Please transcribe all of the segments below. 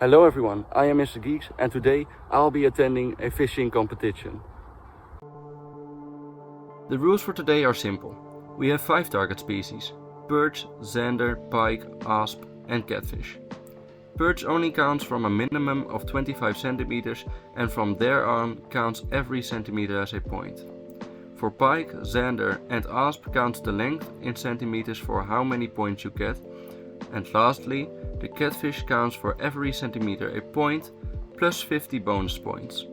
Hello everyone, I am Mr. Geeks and today I'll be attending a fishing competition. The rules for today are simple. We have 5 target species: perch, zander, pike, asp and catfish. Perch only counts from a minimum of 25 centimeters and from there on counts every centimeter as a point. For pike, zander and asp counts the length in centimeters for how many points you get. And lastly, the catfish counts for every centimeter a point plus 50 bonus points.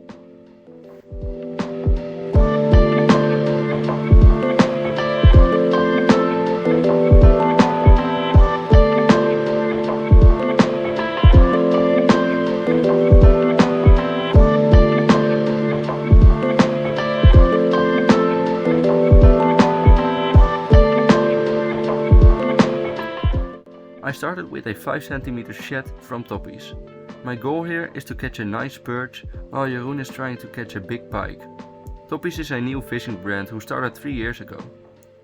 I started with a 5 cm shed from Toppies. My goal here is to catch a nice perch while Jeroen is trying to catch a big pike. Toppies is a new fishing brand who started 3 years ago.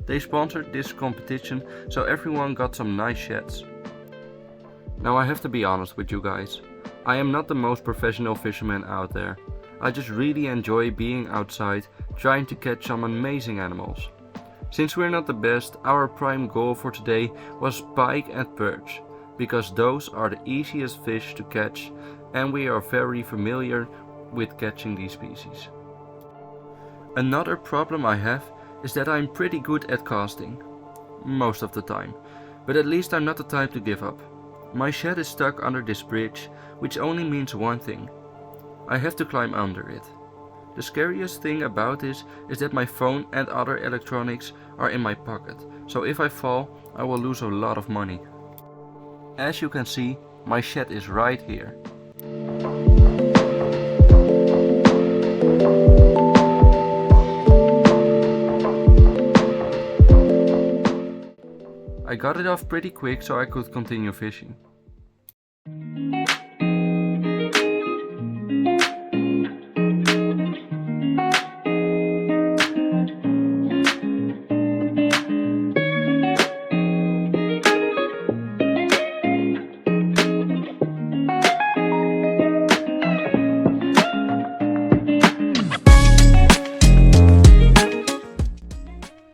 They sponsored this competition so everyone got some nice sheds. Now I have to be honest with you guys. I am not the most professional fisherman out there. I just really enjoy being outside trying to catch some amazing animals. Since we're not the best, our prime goal for today was pike and perch, because those are the easiest fish to catch and we are very familiar with catching these species. Another problem I have is that I'm pretty good at casting. Most of the time, but at least I'm not the type to give up. My shed is stuck under this bridge, which only means one thing. I have to climb under it. The scariest thing about this is that my phone and other electronics are in my pocket, so if I fall, I will lose a lot of money. As you can see, my shed is right here. I got it off pretty quick so I could continue fishing.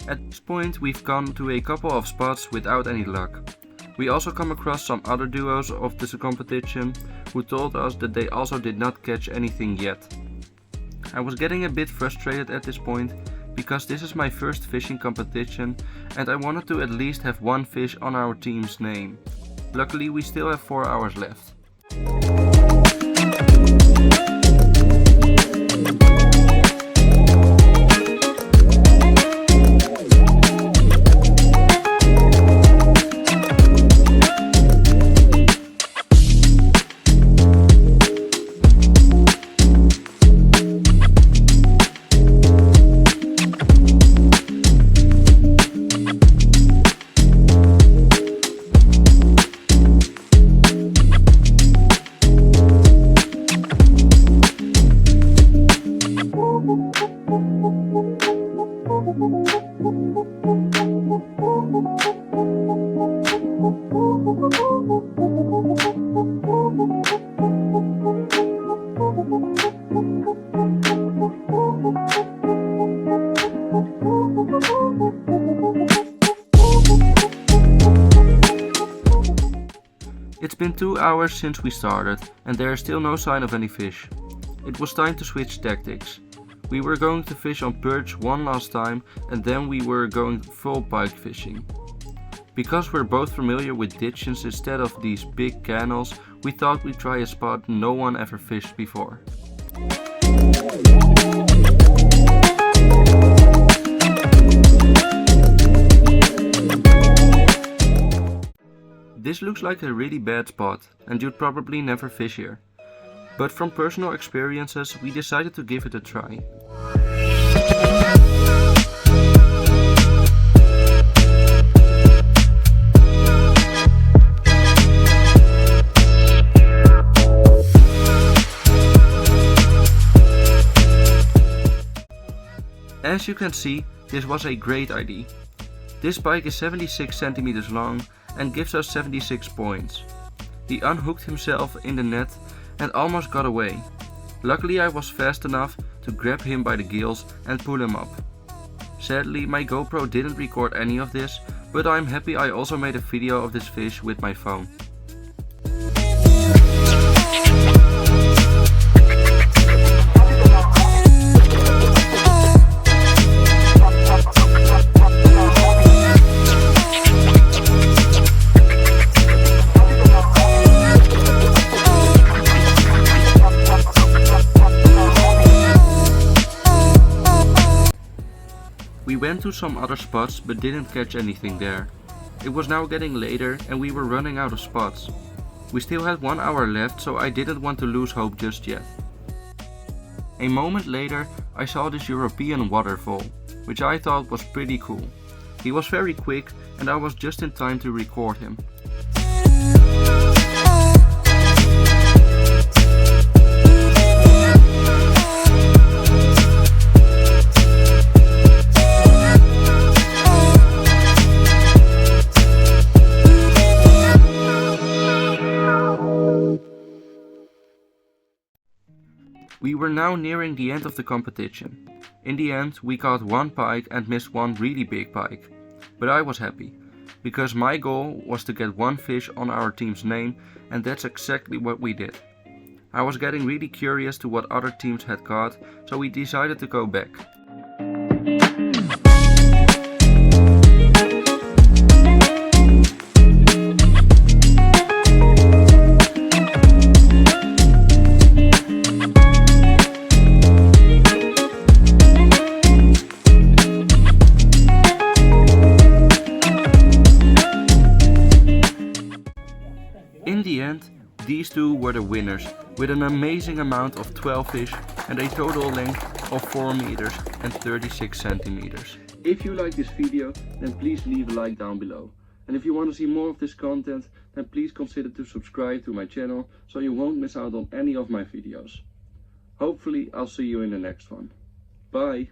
At this point we've gone to a couple of spots without any luck. We also come across some other duos of this competition who told us that they also did not catch anything yet. I was getting a bit frustrated at this point because this is my first fishing competition and I wanted to at least have one fish on our team's name. Luckily we still have 4 hours left. It's been 2 hours since we started and there is still no sign of any fish. It was time to switch tactics. We were going to fish on perch one last time and then we were going full pike fishing. Because we're both familiar with ditches instead of these big canals, we thought we'd try a spot no one ever fished before. This looks like a really bad spot and you'd probably never fish here. But from personal experiences we decided to give it a try. As you can see, this was a great idea. This pike is 76 centimeters long and gives us 76 points. He unhooked himself in the net and almost got away. Luckily I was fast enough to grab him by the gills and pull him up. Sadly my GoPro didn't record any of this, but I'm happy I also made a video of this fish with my phone. We went to some other spots but didn't catch anything there. It was now getting later and we were running out of spots. We still had 1 hour left, so I didn't want to lose hope just yet. A moment later I saw this European waterfall, which I thought was pretty cool. He was very quick and I was just in time to record him. We were now nearing the end of the competition. In the end we caught 1 pike and missed 1 really big pike. But I was happy, because my goal was to get 1 fish on our team's name, and that's exactly what we did. I was getting really curious to what other teams had caught, so we decided to go back. In the end, these two were the winners, with an amazing amount of 12 fish and a total length of 4 meters and 36 centimeters. If you like this video, then please leave a like down below. And if you want to see more of this content, then please consider to subscribe to my channel so you won't miss out on any of my videos. Hopefully I'll see you in the next one. Bye!